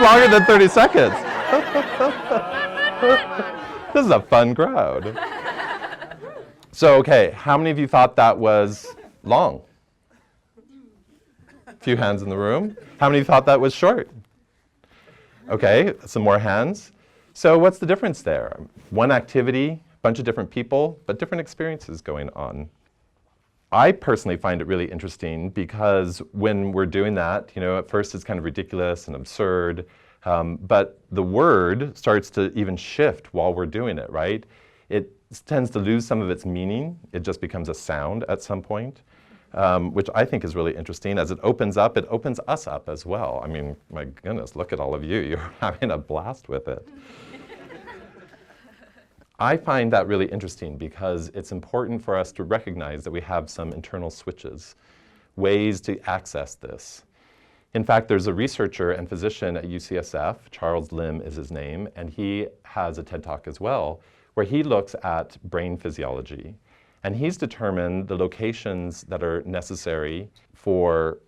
That's longer than 30 seconds. This is a fun crowd. So, okay, how many of you thought that was long? A few hands in the room. How many thought that was short? Okay, some more hands. So what's the difference there? One activity, a bunch of different people, but different experiences going on. I personally find it really interesting because when we're doing that, you know, at first it's kind of ridiculous and absurd, but the word starts to even shift while we're doing it, right? It tends to lose some of its meaning. It just becomes a sound at some point, which I think is really interesting. As it opens up, it opens us up as well. I mean, my goodness, look at all of you. You're having a blast with it. I find that really interesting because it's important for us to recognize that we have some internal switches, ways to access this. In fact, there's a researcher and physician at UCSF, Charles Lim is his name, and he has a TED Talk as well, where he looks at brain physiology. And he's determined the locations that are necessary for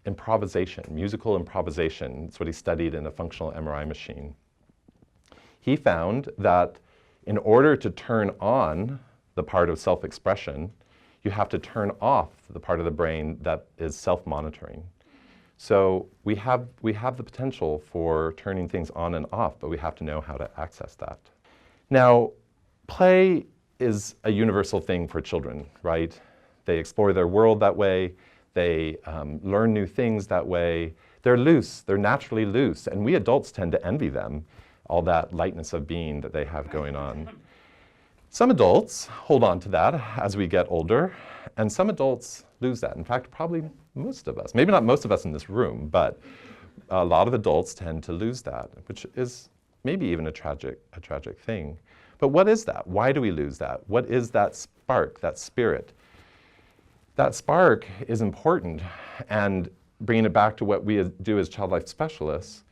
improvisation, musical improvisation. That's what he studied in a functional MRI machine. He found that in order to turn on the part of self-expression, you have to turn off the part of the brain that is self-monitoring. So we have the potential for turning things on and off, but we have to know how to access that. Now, play is a universal thing for children, right? They explore their world that way. They learn new things that way. They're loose. They're naturally loose. And we adults tend to envy them, all that lightness of being that they have going on. Some adults hold on to that as we get older, and some adults lose that. In fact, probably most of us. Maybe not most of us in this room, but a lot of adults tend to lose that, which is maybe even a tragic thing. But what is that? Why do we lose that? What is that spark, that spirit? That spark is important, and bringing it back to what we do as child life specialists,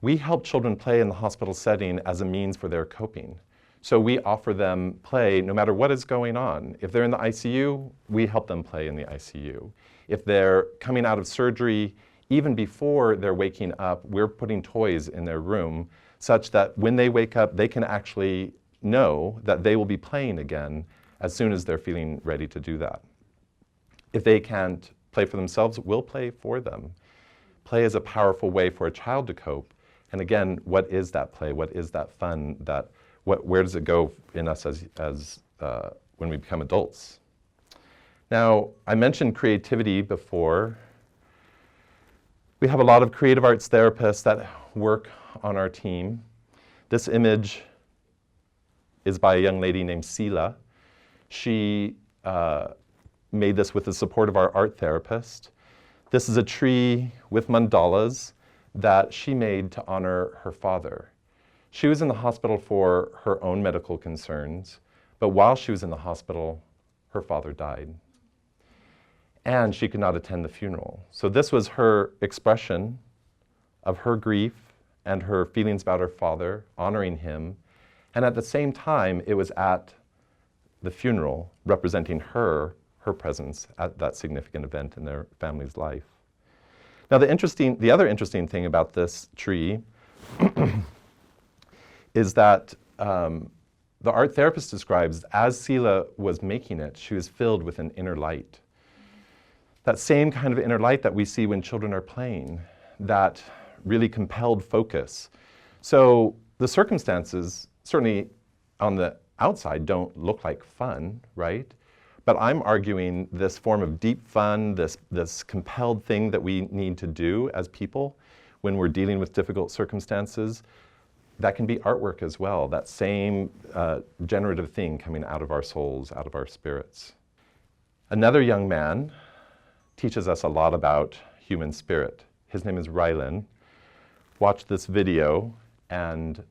we help children play in the hospital setting as a means for their coping. So we offer them play no matter what is going on. If they're in the ICU, we help them play in the ICU. If they're coming out of surgery, even before they're waking up, we're putting toys in their room such that when they wake up, they can actually know that they will be playing again as soon as they're feeling ready to do that. If they can't play for themselves, we'll play for them. Play is a powerful way for a child to cope. And again, what is that play? What is that fun? Where does it go in us as when we become adults? Now, I mentioned creativity before. We have a lot of creative arts therapists that work on our team. This image is by a young lady named Sila. She made this with the support of our art therapist. This is a tree with mandalas that she made to honor her father. She was in the hospital for her own medical concerns, but while she was in the hospital, her father died. And she could not attend the funeral. So this was her expression of her grief and her feelings about her father, honoring him. And at the same time, it was at the funeral representing her presence at that significant event in their family's life. Now the other interesting thing about this tree is that the art therapist describes as Sila was making it, she was filled with an inner light. That same kind of inner light that we see when children are playing, that really compelled focus. So the circumstances, certainly on the outside, don't look like fun, right? But I'm arguing this form of deep fun, this compelled thing that we need to do as people when we're dealing with difficult circumstances, that can be artwork as well, that same generative thing coming out of our souls, out of our spirits. Another young man teaches us a lot about human spirit. His name is Rylan. Watch this video and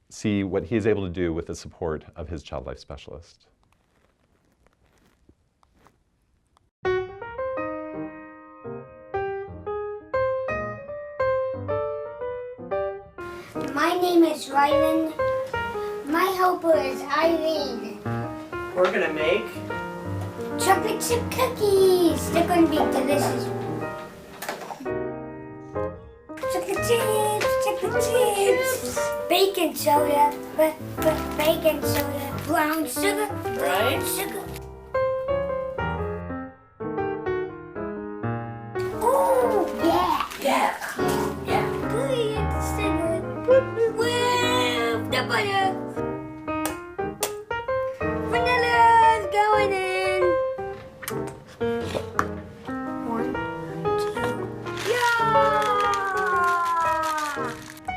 see what he is able to do with the support of his child life specialist. My name is Rylan. My helper is Irene. We're gonna make Chocolate chip cookies. They're going to be delicious. chips, check the chips. Bacon soda, bacon soda. Brown sugar, brown sugar. Oh, yeah. Yeah. Yeah. Brilliant sugar. With the butter. Vanilla's going in. 1, 2. Yeah!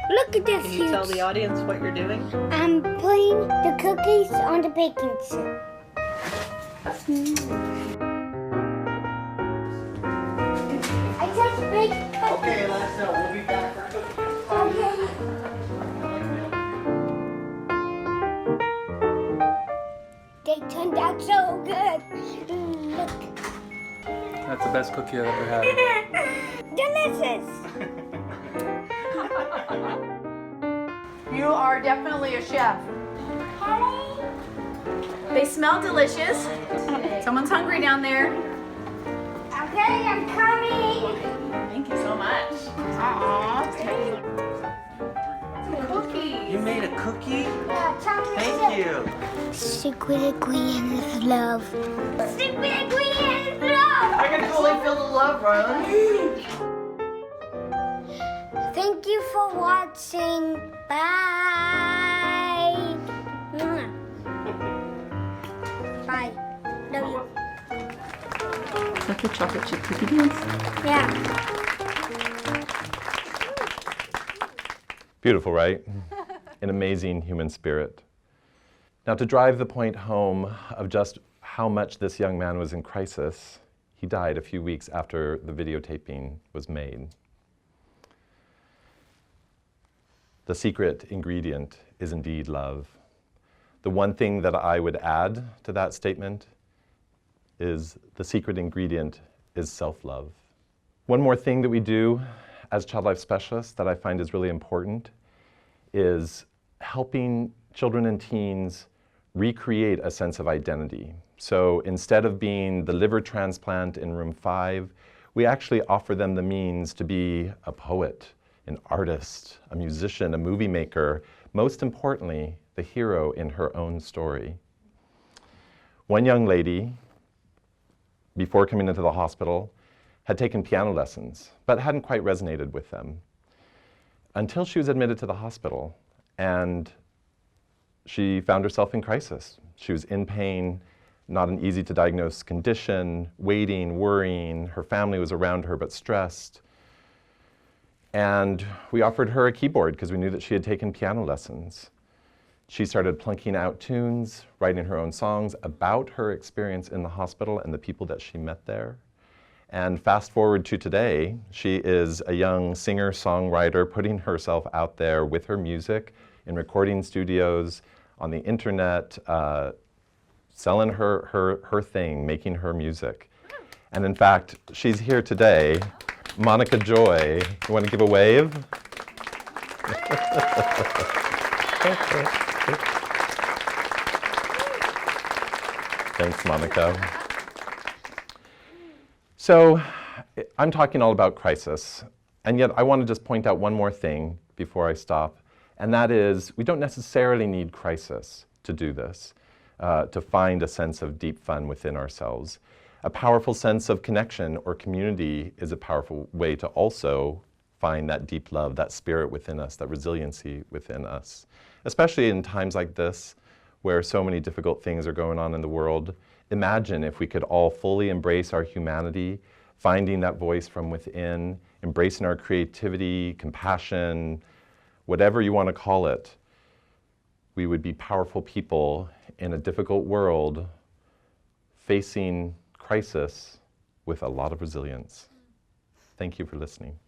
Look at this. Can you tell the audience what you're doing? I'm putting the cookies on the baking sheet. I just baked cookies. Okay, let us know. We'll be back for cookies. Okay. They turned out so good. Look. That's the best cookie I've ever had. Delicious. You are definitely a chef. They smell delicious. Someone's hungry down there. Okay, I'm coming. Thank you so much. Aww. Cookies. You made a cookie? Yeah, chocolate chip. Thank you. Secret ingredient is love. Secret ingredient is love. I can totally feel the love, Ron. Thank you for watching. Bye. Mwah. Bye. Love you. Like your chocolate chip cookie dance? Yeah. Beautiful, right? An amazing human spirit. Now, to drive the point home of just how much this young man was in crisis, he died a few weeks after the videotaping was made. The secret ingredient is indeed love. The one thing that I would add to that statement is the secret ingredient is self-love. One more thing that we do as child life specialists that I find is really important is helping children and teens recreate a sense of identity. So instead of being the liver transplant in room 5, we actually offer them the means to be a poet, an artist, a musician, a movie maker, most importantly, the hero in her own story. One young lady, before coming into the hospital, had taken piano lessons, but hadn't quite resonated with them until she was admitted to the hospital, and she found herself in crisis. She was in pain, not an easy to diagnose condition, waiting, worrying. Her family was around her but stressed. And we offered her a keyboard because we knew that she had taken piano lessons. She started plunking out tunes, writing her own songs about her experience in the hospital and the people that she met there. And fast forward to today, she is a young singer-songwriter putting herself out there with her music in recording studios, on the internet, selling her thing, making her music. And in fact, she's here today. Monica Joy, you want to give a wave? Thanks, Monica. So, I'm talking all about crisis, and yet I want to just point out one more thing before I stop, and that is we don't necessarily need crisis to do this, to find a sense of deep fun within ourselves. A powerful sense of connection or community is a powerful way to also find that deep love, that spirit within us, that resiliency within us. Especially in times like this, where so many difficult things are going on in the world. Imagine if we could all fully embrace our humanity, finding that voice from within, embracing our creativity, compassion, whatever you want to call it. We would be powerful people in a difficult world, facing crisis with a lot of resilience. Thank you for listening.